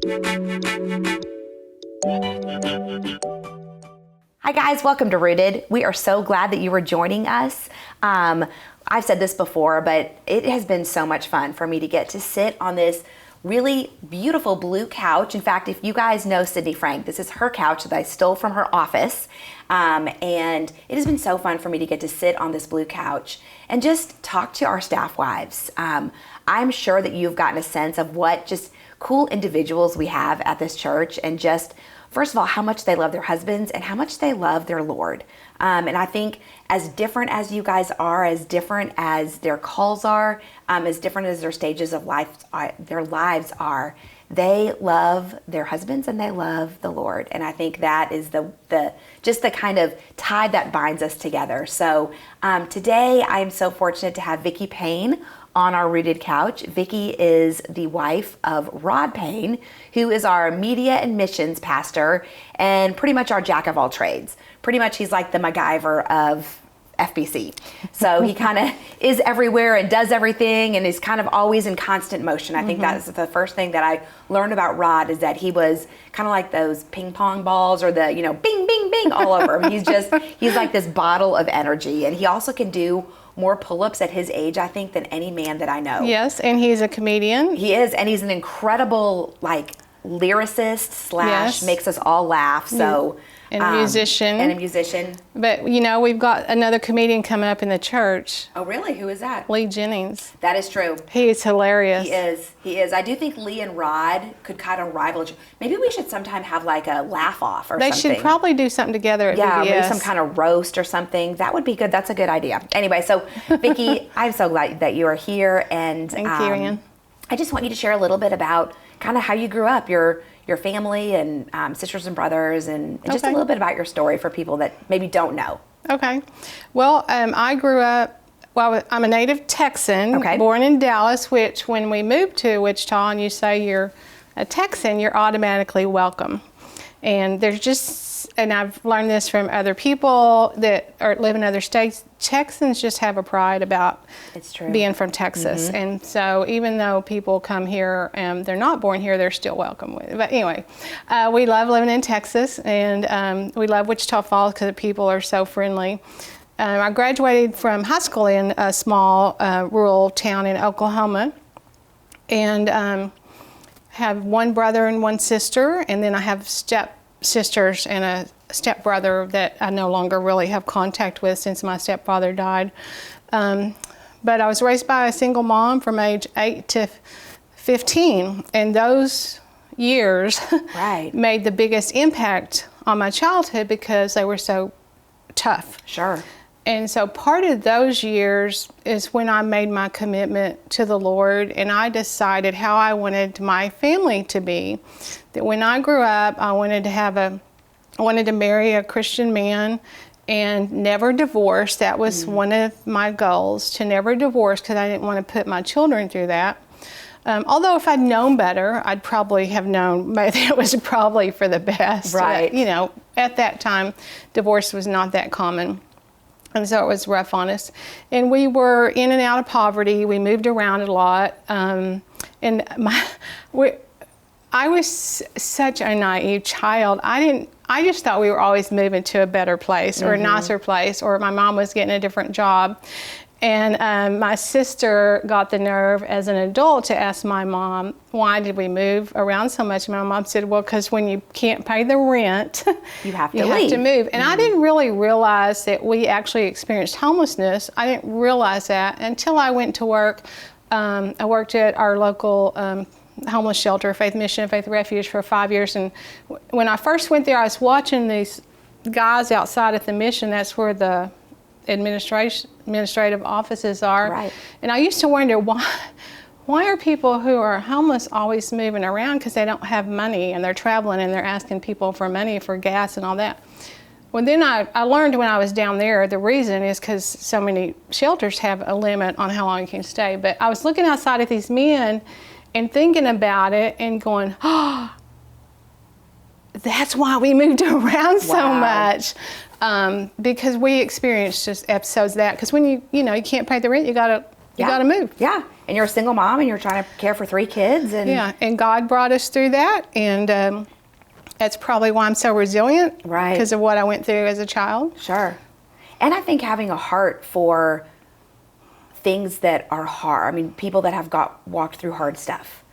Hi guys, welcome to Rooted. We are so glad that you were joining us. I've said this before, but it has been so much fun for me to get to sit on this really beautiful blue couch. In fact, if you guys know Sydney Frank, this is her couch that I stole from her office. And it has been so fun for me to get to sit on this blue couch and just talk to our staff wives. I'm sure that you've gotten a sense of what just cool individuals we have at this church, and just, first of all, how much they love their husbands and how much they love their Lord. And I think as different as you guys are, as different as their calls are, as different as their stages of life, their lives are, they love their husbands and they love the Lord. And I think that is the kind of tie that binds us together. So today I am so fortunate to have Vicky Payne on our Rooted couch. Vicky is the wife of Rod Payne, who is our media and missions pastor and pretty much our jack of all trades. Pretty much he's like the MacGyver of FBC. So he kind of is everywhere and does everything and is kind of always in constant motion. I think that's the first thing that I learned about Rod, is that he was kind of like those ping pong balls, or the, bing, bing, bing all over him. He's like this bottle of energy. And he also can do more pull-ups at his age, I think, than any man that I know. Yes, and he's a comedian. He is, and he's an incredible lyricist / makes us all laugh. So and a musician. And a musician. But, we've got another comedian coming up in the church. Oh, really? Who is that? Lee Jennings. That is true. He is hilarious. He is. I do think Lee and Rod could kind of rival each other. Maybe we should sometime have like a laugh-off or something. They should probably do something together at VBS. Maybe some kind of roast or something. That would be good. That's a good idea. Anyway, so Vicky, I'm so glad that you are here. And thank you, Ann. I just want you to share a little bit about kind of how you grew up, your family and sisters and brothers, and just a little bit about your story for people that maybe don't know. Okay. Well, I grew up, I'm a native Texan, born in Dallas, which when we moved to Wichita and you say you're a Texan, you're automatically welcome. And and I've learned this from other people that live in other states, Texans just have a pride about being from Texas. And so even though people come here and they're not born here, they're still welcome. But anyway, we love living in Texas, and we love Wichita Falls because the people are so friendly. I graduated from high school in a small rural town in Oklahoma, and have one brother and one sister, and then I have step-sisters and a stepbrother that I no longer really have contact with since my stepfather died. But I was raised by a single mom from age 8 to 15, and those years made the biggest impact on my childhood because they were so tough. Sure. And so part of those years is when I made my commitment to the Lord, and I decided how I wanted my family to be. That when I grew up, I wanted to marry a Christian man and never divorce. That was one of my goals, to never divorce, because I didn't want to put my children through that. Although if I'd known better, I'd probably have known that it was probably for the best. Right. At that time, divorce was not that common. And so it was rough on us. And we were in and out of poverty. We moved around a lot. I was such a naive child. I just thought we were always moving to a better place or a nicer place, or my mom was getting a different job. And my sister got the nerve as an adult to ask my mom, why did we move around so much? And my mom said, well, because when you can't pay the rent, you have to move. And I didn't really realize that we actually experienced homelessness. I didn't realize that until I went to work. I worked at our local homeless shelter, Faith Mission, Faith Refuge, for 5 years. And when I first went there, I was watching these guys outside at the mission. That's where the administrative offices are. Right. And I used to wonder, why are people who are homeless always moving around? Because they don't have money and they're traveling and they're asking people for money for gas and all that. Well, then I learned when I was down there, the reason is because so many shelters have a limit on how long you can stay. But I was looking outside at these men and thinking about it and going, oh, that's why we moved around so much. Because we experienced just episodes of that. Because when you can't pay the rent, you gotta move. Yeah. and you're a single mom and you're trying to care for 3 kids. And yeah, and God brought us through that, and that's probably why I'm so resilient, right? Because of what I went through as a child. Sure. And I think having a heart for things that are hard. I mean, people that have walked through hard stuff.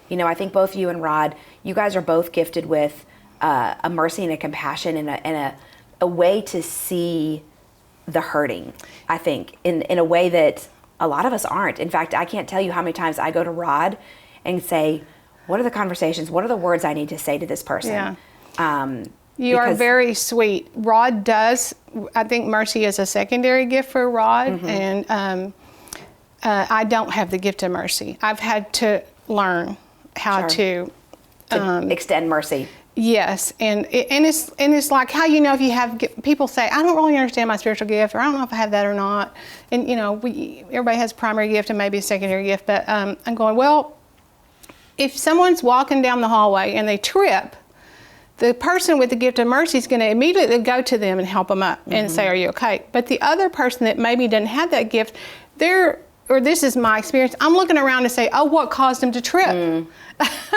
You know, I think both you and Rod, you guys are both gifted with a mercy and a compassion and a way to see the hurting, I think, in a way that a lot of us aren't. In fact, I can't tell you how many times I go to Rod and say, what are the conversations? What are the words I need to say to this person? Yeah. You are very sweet. Rod does, I think mercy is a secondary gift for Rod, and I don't have the gift of mercy. I've had to learn how to extend mercy. Yes, and it's like how you know if you have people say I don't really understand my spiritual gift, or I don't know if I have that or not, and you know everybody has a primary gift and maybe a secondary gift, but I'm going, well, if someone's walking down the hallway and they trip, the person with the gift of mercy is going to immediately go to them and help them up and say, are you okay? But the other person that maybe doesn't have that gift, or this is my experience, I'm looking around to say, oh, what caused them to trip?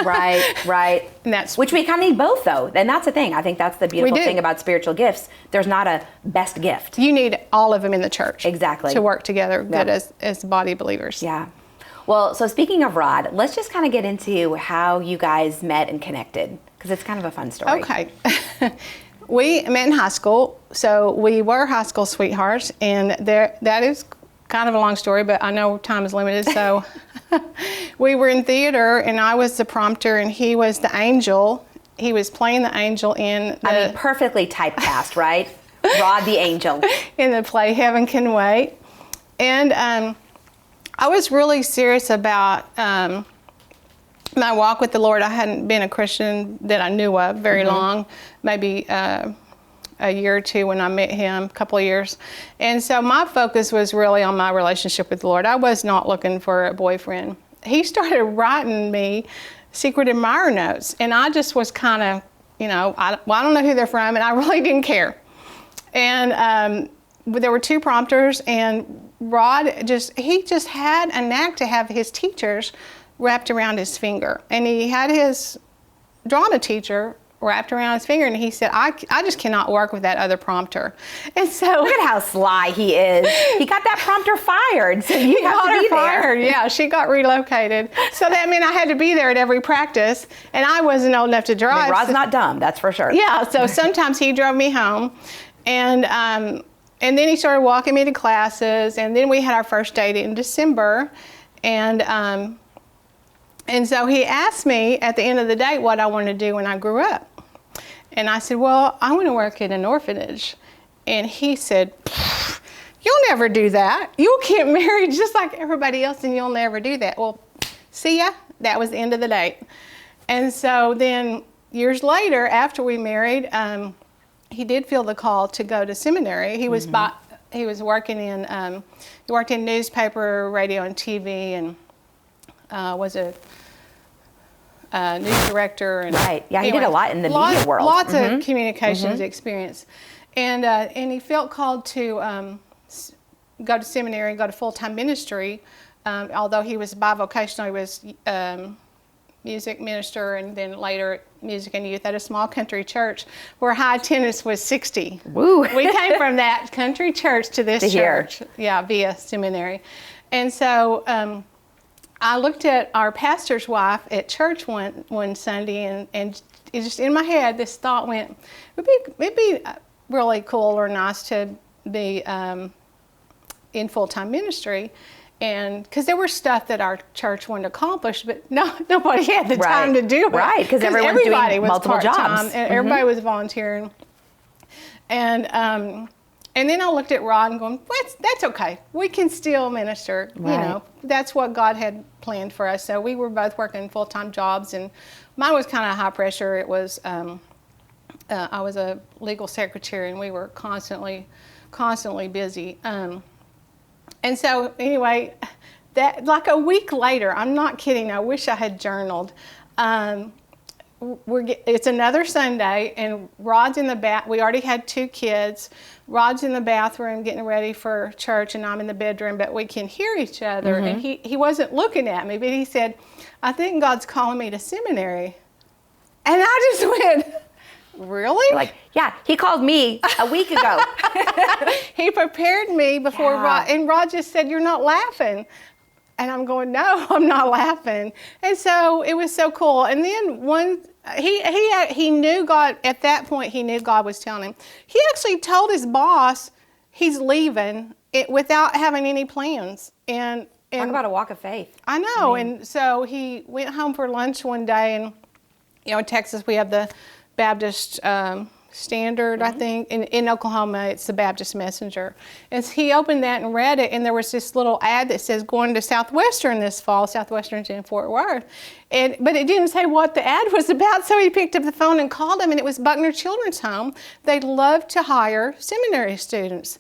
Right. And that's which we kind of need both, though. And that's the thing. I think that's the beautiful thing about spiritual gifts. There's not a best gift. You need all of them in the church. Exactly. To work together good as body believers. Yeah. Well, so speaking of Rod, let's just kind of get into how you guys met and connected, because it's kind of a fun story. Okay. We met in high school, so we were high school sweethearts, and that is kind of a long story, but I know time is limited, so we were in theater, and I was the prompter, and he was the angel. He was playing the angel in the... perfectly typecast, right? Rod the angel. In the play Heaven Can Wait. And I was really serious about my walk with the Lord. I hadn't been a Christian that I knew of very long, maybe a year or two when I met him, a couple of years. And so my focus was really on my relationship with the Lord. I was not looking for a boyfriend. He started writing me secret admirer notes, and I just was kind of, you know, I don't know who they're from, and I really didn't care. And there were 2 prompters, and Rod he just had a knack to have his teachers wrapped around his finger. And he had his drama teacher wrapped around his finger, and he said, I just cannot work with that other prompter. And so look at how sly he is. He got that prompter fired, so you have to be there. Yeah, she got relocated. So that meant I had to be there at every practice, and I wasn't old enough to drive. I mean, Rod's not dumb, that's for sure. Yeah, so sometimes he drove me home, and then he started walking me to classes, and then we had our first date in December, and so he asked me at the end of the day what I wanted to do when I grew up. And I said, well, I want to work in an orphanage. And he said, you'll never do that. You'll get married just like everybody else, and you'll never do that. Well, see ya. That was the end of the date. And so then years later, after we married, he did feel the call to go to seminary. He was working in, he worked in newspaper, radio, and TV, and was a news director. And right. Yeah, he did a lot in the media world. Lots of communications experience. And he felt called to go to seminary and go to full-time ministry. Although he was bivocational, he was music minister and then later music and youth at a small country church where high attendance was 60. Woo. We came from that country church to this church. Yeah, via seminary. And so I looked at our pastor's wife at church one Sunday, and it just in my head this thought went, it'd be really cool or nice to be in full-time ministry, and because there were stuff that our church wanted to accomplish, but nobody had the time to do it. Right, because everybody was multiple jobs, and everybody was volunteering, and then I looked at Rod and going, that's okay. We can still minister. Right. You know, that's what God had planned for us. So we were both working full-time jobs, and mine was kind of high pressure. It was, I was a legal secretary, and we were constantly busy. And so anyway, that like a week later, I'm not kidding, I wish I had journaled. it's another Sunday, and Rod's in the bath. We already had 2 kids. Rod's in the bathroom getting ready for church, and I'm in the bedroom, but we can hear each other. And he wasn't looking at me, but he said, I think God's calling me to seminary. And I just went, really? You're like, yeah, he called me a week ago. He prepared me before Rod, and Rod just said, you're not laughing. And I'm going, no, I'm not laughing. And so it was so cool. And then he knew God, at that point, he knew God was telling him. He actually told his boss he's leaving without having any plans. And talk about a walk of faith. I know. And so he went home for lunch one day, and, in Texas we have the Baptist Standard, I think. In Oklahoma, it's the Baptist Messenger. And so he opened that and read it, and there was this little ad that says, going to Southwestern this fall. Southwestern's in Fort Worth. But it didn't say what the ad was about, so he picked up the phone and called them, and it was Buckner Children's Home. They love to hire seminary students.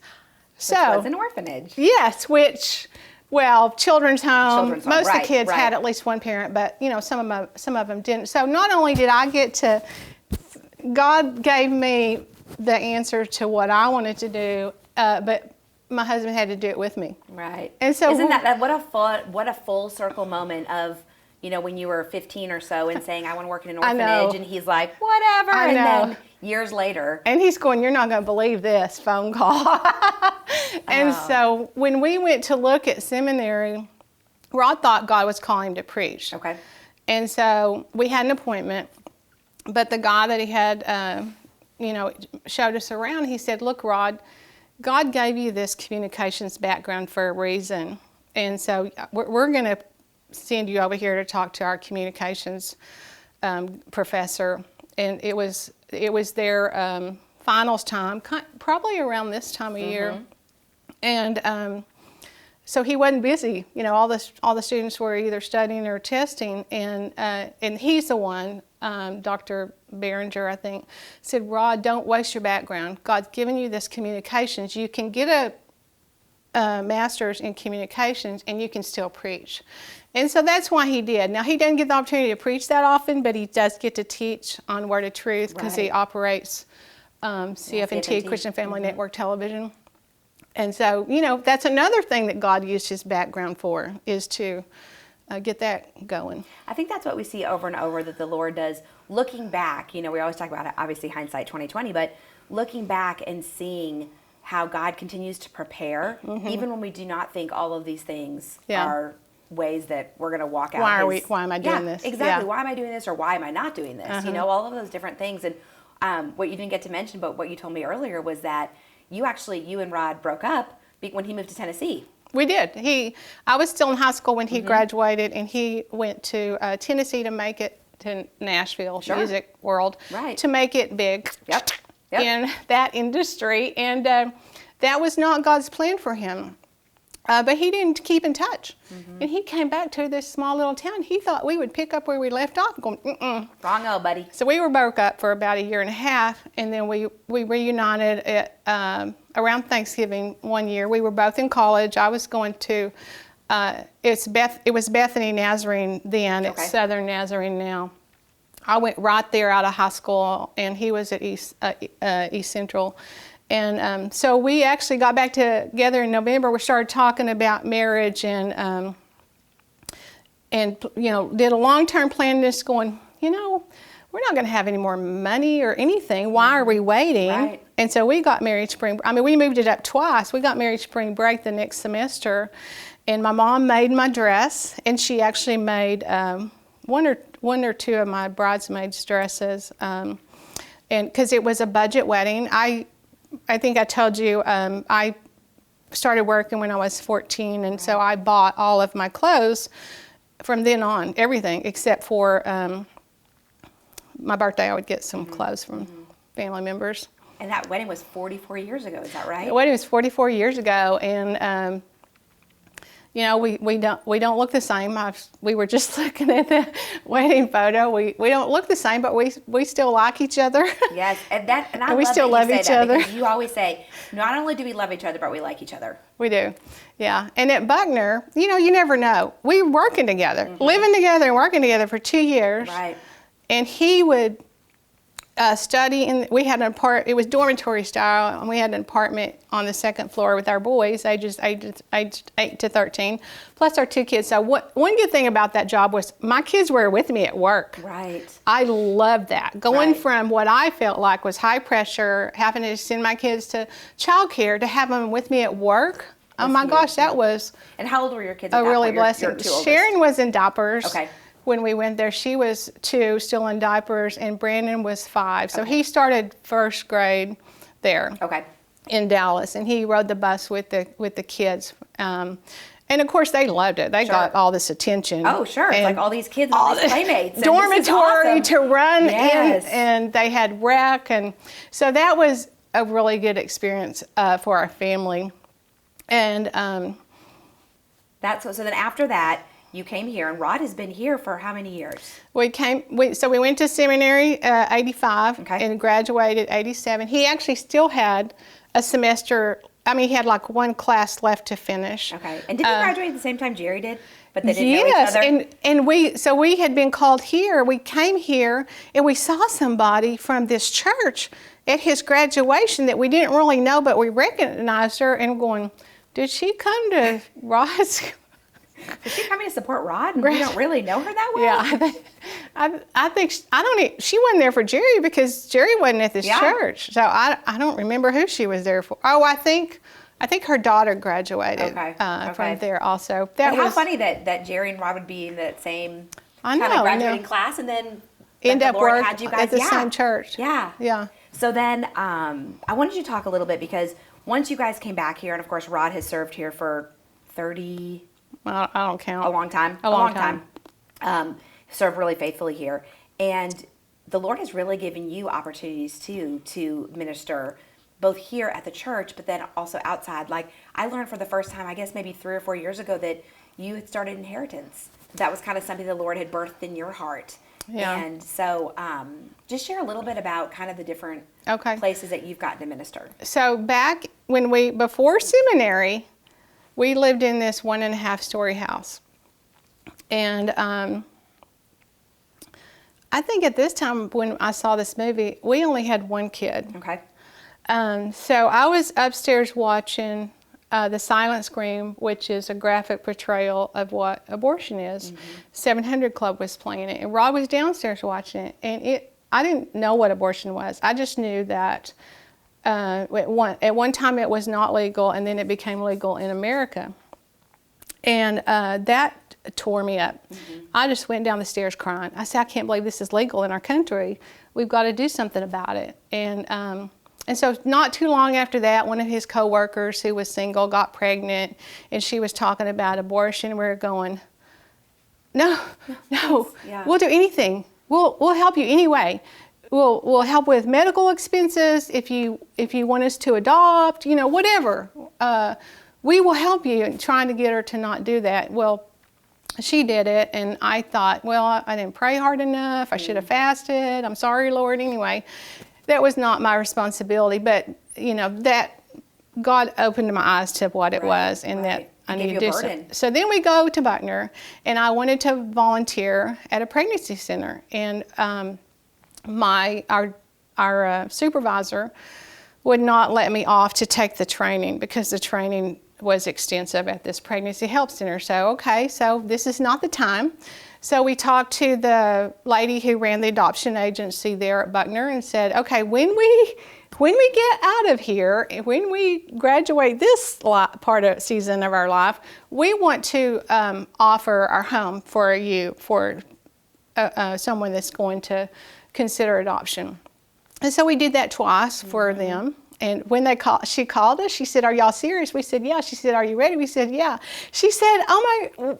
Which was an orphanage. Yes, children's home. Most of the kids had at least one parent, but, some of them didn't. So not only did I get to... God gave me the answer to what I wanted to do, but my husband had to do it with me. Right. And so isn't that what a full circle moment of, when you were 15 or so and saying, I want to work in an orphanage, and he's like, whatever. And then years later. And he's going, you're not going to believe this phone call. And so when we went to look at seminary, Rod thought God was calling him to preach. Okay. And so we had an appointment. But the guy that he had, showed us around, he said, look, Rod, God gave you this communications background for a reason. And so we're going to send you over here to talk to our communications professor. And it was their finals time, probably around this time of year. And so he wasn't busy. All the students were either studying or testing. And he's the one, Dr. Behringer, I think, said, Rod, don't waste your background. God's given you this communications. You can get a master's in communications, and you can still preach. And so that's why he did. Now, he doesn't get the opportunity to preach that often, but he does get to teach on Word of Truth because he operates CFNT, Christian Family Network Television. And so, that's another thing that God used his background for, is to get that going. I think that's what we see over and over that the Lord does. Looking back, we always talk about, obviously, hindsight 2020, but looking back and seeing how God continues to prepare, even when we do not think all of these things are ways that we're going to walk out. Why am I doing this? Exactly. Yeah. Why am I doing this, or why am I not doing this? All of those different things. And what you didn't get to mention, but what you told me earlier was that you and Rod broke up when he moved to Tennessee. We did. I was still in high school when he graduated, and he went to Tennessee to make it to Nashville music world, to make it big in that industry. And that was not God's plan for him. But he didn't keep in touch. And he came back to this small little town. He thought we would pick up where we left off, going, Wrong-o, buddy. So we were broke up for about a year and a half, and then we reunited at, around Thanksgiving one year. We were both in college. I was going to, it was Bethany Nazarene then. It's Southern Nazarene now. I went right there out of high school, and he was at East Central. And so we actually got back together in November. We started talking about marriage, and did a long-term plan. Just going, we're not going to have any more money or anything. Why are we waiting? Right. And so we got married we moved it up twice. We got married spring break the next semester, and my mom made my dress, and she actually made one or two of my bridesmaids' dresses, and because it was a budget wedding. I think I told you I started working when I was 14, and so I bought all of my clothes from then on, everything except for my birthday. I would get some clothes from family members. And that wedding was 44 years ago, is that right? The wedding was 44 years ago, and we don't look the same. We were just looking at the wedding photo. We don't look the same, but we still like each other. Yes, and we still love each other. You always say, not only do we love each other, but we like each other. We do, yeah. And at Buckner, you never know. We were working together, living together, and working together for 2 years. Right. And he would study, and we had it was dormitory style, and we had an apartment on the second floor with our boys, aged 8 to 13, plus our 2 kids. So one good thing about that job was my kids were with me at work. Right. I loved that. Going from what I felt like was high pressure, having to send my kids to childcare, to have them with me at work. Oh my gosh, that was. And how old were your kids? A really blessing. Sharon was in diapers. Okay. When we went there, she was 2, still in diapers, and Brandon was 5. So he started first grade there. Okay. In Dallas, and he rode the bus with the kids. And of course, they loved it. They got all this attention. Oh, sure. It's like all these kids, all these playmates. Dormitory awesome. to run in, and they had rec. And so that was a really good experience for our family. And so then after that, you came here, and Rod has been here for how many years? We went to seminary 85 and graduated 87. He actually still had a semester. I mean, he had like one class left to finish. Okay. And did you graduate at the same time Jerry did? But they didn't know each other? And we had been called here. We came here, and we saw somebody from this church at his graduation that we didn't really know, but we recognized her, and going, did she come to Rod's? Is she coming to support Rod, and you don't really know her that well? Yeah, I think she wasn't there for Jerry, because Jerry wasn't at this church. So I don't remember who she was there for. Oh, I think her daughter graduated from there also. How funny that Jerry and Rod would be in that same kind of graduating class, and then end up Lord had you guys at the same church. Yeah. Yeah. So then I wanted you to talk a little bit, because once you guys came back here, and of course Rod has served here for 30. Well, I don't count. A long time. A long time. Served really faithfully here. And the Lord has really given you opportunities too to minister, both here at the church, but then also outside. Like, I learned for the first time, I guess maybe 3 or 4 years ago, that you had started Inheritance. That was kind of something the Lord had birthed in your heart. Yeah. And so just share a little bit about kind of the different places that you've gotten to minister. So back before seminary, we lived in this 1.5-story house. And I think at this time when I saw this movie, we only had 1 kid. Okay. So I was upstairs watching The Silent Scream, which is a graphic portrayal of what abortion is. 700 Club was playing it, and Rod was downstairs watching it. And I didn't know what abortion was. I just knew that at one time it was not legal, and then it became legal in America. And that tore me up. I just went down the stairs crying. I said, I can't believe this is legal in our country. We've got to do something about it. And so not too long after that, one of his coworkers who was single got pregnant, and she was talking about abortion. We were going, no, we'll do anything. We'll help you anyway. We'll help with medical expenses if you want us to adopt, whatever. We will help you, trying to get her to not do that. Well, she did it, and I thought, well, I didn't pray hard enough. I should have fasted. I'm sorry, Lord. Anyway, that was not my responsibility, but that God opened my eyes to what it was, and that I needed to do something. So then we go to Buckner, and I wanted to volunteer at a pregnancy center, and our supervisor would not let me off to take the training, because the training was extensive at this pregnancy health center. So this is not the time. So we talked to the lady who ran the adoption agency there at Buckner and said, okay, when we get out of here, when we graduate this season of our life, we want to offer our home for someone that's going to consider adoption. And so we did that twice for them. And when she called us, she said, are y'all serious? We said, yeah. She said, are you ready? We said, yeah. She said, oh my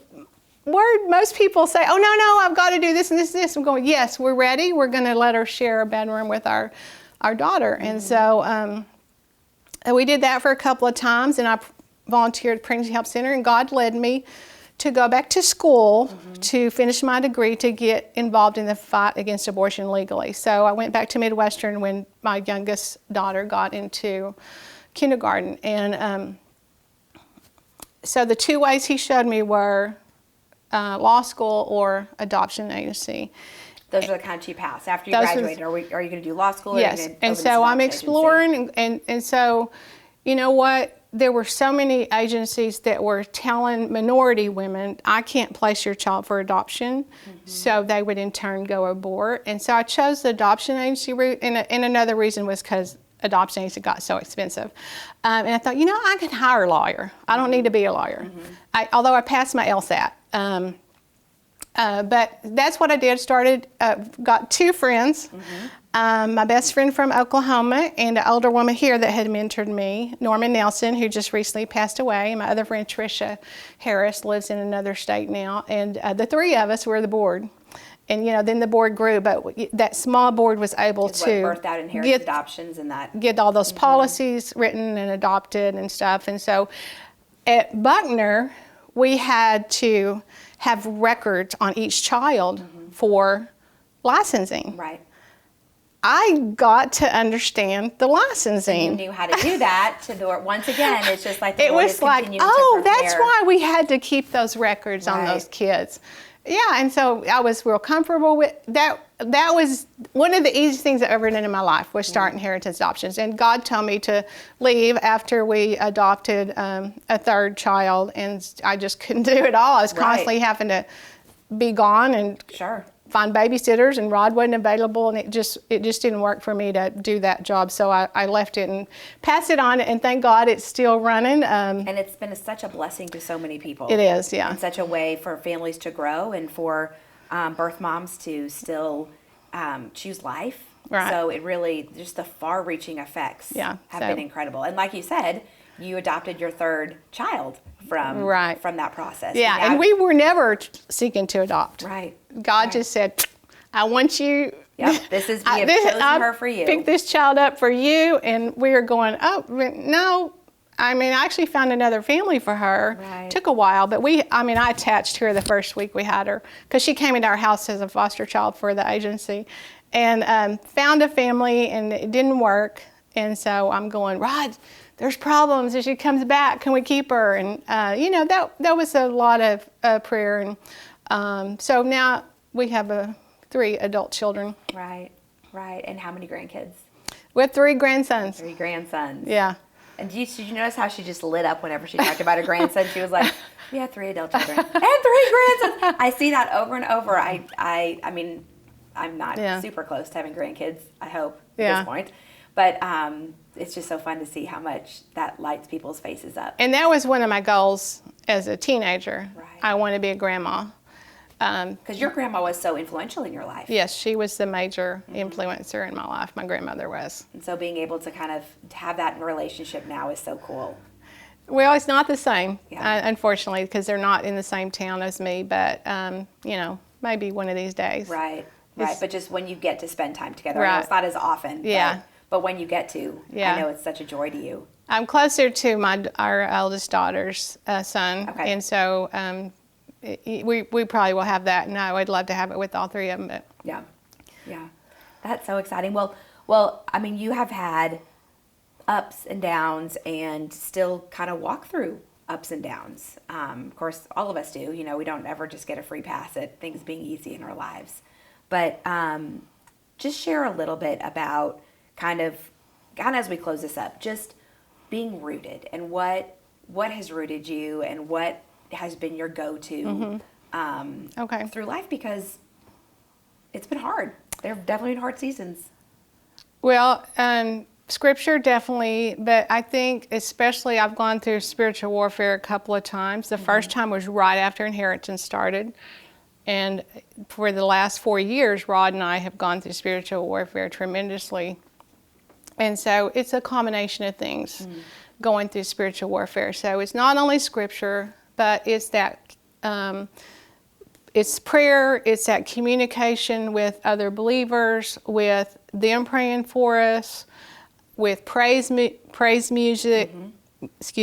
word, most people say, oh, no, I've got to do this and this and this. I'm going, yes, we're ready. We're going to let her share a bedroom with our daughter. And so we did that for a couple of times, and I volunteered at Pregnancy Help Center, and God led me to go back to school to finish my degree to get involved in the fight against abortion legally. So I went back to Midwestern when my youngest daughter got into kindergarten. And so the 2 ways he showed me were law school or adoption agency. Those are the kind of 2 paths. After you graduated, are you going to do law school? Or yes. Are you And so I'm exploring, and so, you know what? There were so many agencies that were telling minority women, I can't place your child for adoption, so they would in turn go abort. And so I chose the adoption agency route, and another reason was because adoption agency got so expensive. And I thought, I can hire a lawyer. I don't need to be a lawyer, although I passed my LSAT. But that's what I did. Got 2 friends. My best friend from Oklahoma and an older woman here that had mentored me, Norman Nelson, who just recently passed away. My other friend, Tricia Harris, lives in another state now. And the 3 of us were the board. And, then the board grew, but that small board was able to birthed out inheritance adoptions and that. Get all those policies written and adopted and stuff. And so at Buckner, we had to have records on each child for licensing. Right. I got to understand the licensing. So you knew how to do that. Once again, it's just like the it Lord was is like, continuing to prepare. That's why we had to keep those records on those kids. Yeah, and so I was real comfortable with that. That was one of the easiest things I ever did in my life was start inheritance adoptions. And God told me to leave after we adopted a 3rd child, and I just couldn't do it all. I was constantly having to be gone and find babysitters, and Rod wasn't available, and it just didn't work for me to do that job. So I left it and passed it on, and thank God it's still running. And it's been such a blessing to so many people. It is, yeah. In such a way for families to grow and for birth moms to still choose life. Right. So it really, just the far-reaching effects have been incredible. And like you said, you adopted your 3rd child from that process. Yeah, and we were never seeking to adopt. Right. God just said, I want you. Yep, we have chosen her for you. I picked this child up for you, and we were going, no. I actually found another family for her. Right. Took a while, but I attached her the first week we had her because she came into our house as a foster child for the agency, and found a family, and it didn't work. And so I'm going, Rod, there's problems. If she comes back, can we keep her? And that was a lot of prayer, and so now we have 3 adult children. Right. And how many grandkids? We have 3 grandsons. 3 grandsons. Yeah. And did you notice how she just lit up whenever she talked about her grandson? She was like, we have 3 adult children and 3 grandsons. I see that over and over. I mean, I'm not super close to having grandkids, I hope, at this point. But it's just so fun to see how much that lights people's faces up. And that was one of my goals as a teenager. Right. I want to be a grandma. Because your grandma was so influential in your life. Yes, she was the major influencer in my life. My grandmother was. And so being able to kind of have that relationship now is so cool. Well, it's not the same, unfortunately, because they're not in the same town as me. But, maybe one of these days. Right. But just when you get to spend time together. I know it's not as often. Yeah. But when you get to, I know it's such a joy to you. I'm closer to our eldest daughter's son. Okay. And so we probably will have that, and I would love to have it with all 3 of them. But. Yeah. That's so exciting. Well, I mean, you have had ups and downs and still kind of walk through ups and downs. Of course, all of us do. We don't ever just get a free pass at things being easy in our lives. But just share a little bit about kind of as we close this up, just being rooted and what has rooted you and what has been your go-to through life, because it's been hard. There have definitely been hard seasons. Well, Scripture definitely, but I think especially I've gone through spiritual warfare a couple of times. The first time was right after inheritance started. And for the last 4 years, Rod and I have gone through spiritual warfare tremendously. And so it's a combination of things going through spiritual warfare. So it's not only Scripture, but it's that it's prayer, it's that communication with other believers, with them praying for us, with praise music,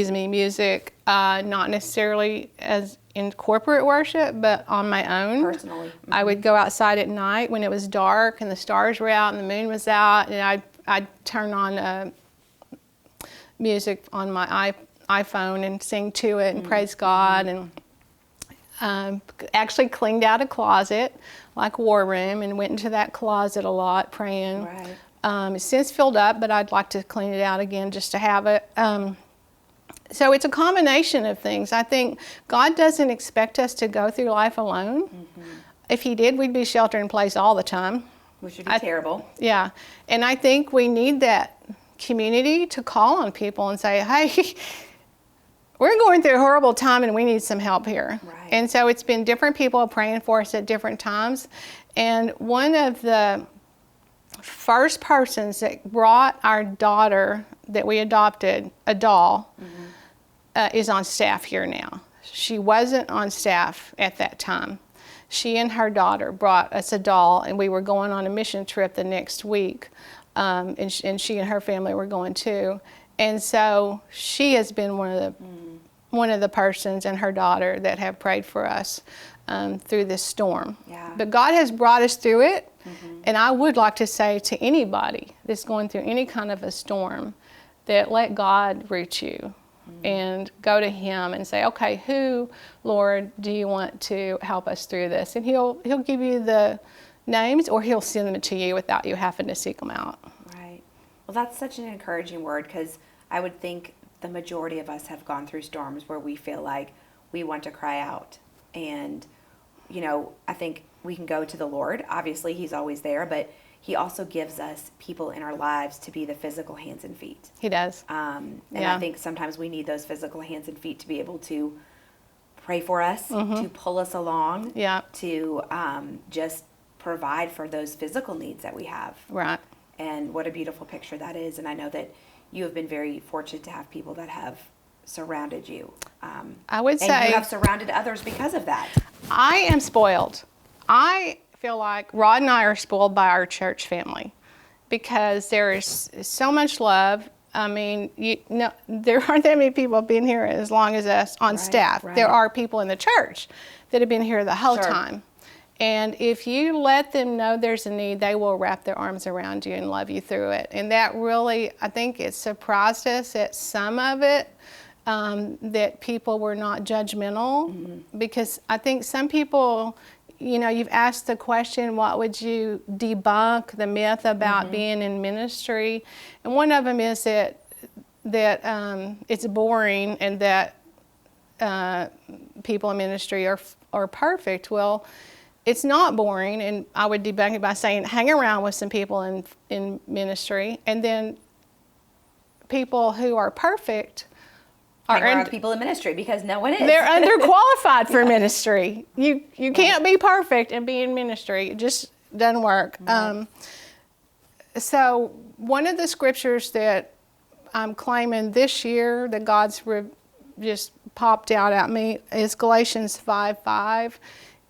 music, not necessarily as in corporate worship, but on my own. Personally. I would go outside at night when it was dark and the stars were out and the moon was out, and I'd turn on music on my iPhone and sing to it and praise God. And Actually cleaned out a closet, like war room, and went into that closet a lot praying. Right. It's since filled up, but I'd like to clean it out again just to have it. So it's a combination of things. I think God doesn't expect us to go through life alone. Mm-hmm. If He did, we'd be shelter in place all the time. Which would be terrible. Yeah. And I think we need that community to call on people and say, hey, we're going through a horrible time and we need some help here. Right. And so it's been different people praying for us at different times. And one of the first persons that brought our daughter that we adopted, a doll, is on staff here now. She wasn't on staff at that time. She and her daughter brought us a doll, and we were going on a mission trip the next week, and she and her family were going too. And so she has been one of the persons, and her daughter, that have prayed for us through this storm. Yeah. But God has brought us through it, and I would like to say to anybody that's going through any kind of a storm, that let God reach you. And go to Him and say, okay, who, Lord, do you want to help us through this? And He'll give you the names, or He'll send them to you without you having to seek them out. Right. Well, that's such an encouraging word, because I would think the majority of us have gone through storms where we feel like we want to cry out. And, you know, I think we can go to the Lord. Obviously, He's always there, but He also gives us people in our lives to be the physical hands and feet. He does. And I think sometimes we need those physical hands and feet to be able to pray for us, to pull us along, to just provide for those physical needs that we have. Right. And what a beautiful picture that is. And I know that you have been very fortunate to have people that have surrounded you. I would say. And you have surrounded others because of that. I am spoiled. I feel like Rod and I are spoiled by our church family, because there is so much love. I mean, there aren't that many people been here as long as us on staff. Right. There are people in the church that have been here the whole time. And if you let them know there's a need, they will wrap their arms around you and love you through it. And that really, I think it surprised us at some of it, that people were not judgmental, because I think some people, you know, you've asked the question, what would you debunk the myth about being in ministry? And one of them is that it's boring, and that people in ministry are perfect. Well, it's not boring, and I would debunk it by saying, hang around with some people in ministry, and then people who are perfect are people in ministry, because no one is. They're underqualified for ministry. You can't be perfect and be in ministry. It just doesn't work. Right. So one of the scriptures that I'm claiming this year that God's just popped out at me is Galatians 5:5.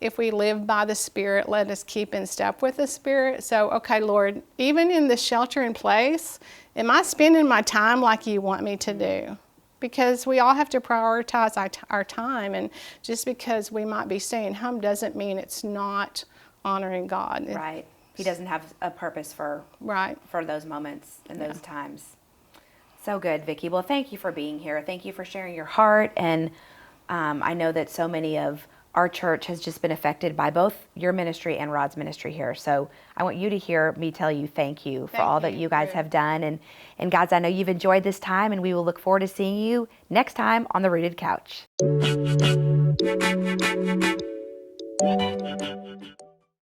If we live by the Spirit, let us keep in step with the Spirit. So, okay, Lord, even in the shelter in place, am I spending my time like you want me to do? Because we all have to prioritize our time, and just because we might be staying home doesn't mean it's not honoring God. Right. He doesn't have a purpose for those moments and those times. So good, Vicky. Well, thank you for being here. Thank you for sharing your heart. And I know that so many of our church has just been affected by both your ministry and Rod's ministry here. So I want you to hear me tell you thank you for all that you guys have done. And guys, I know you've enjoyed this time, and we will look forward to seeing you next time on The Rooted Couch.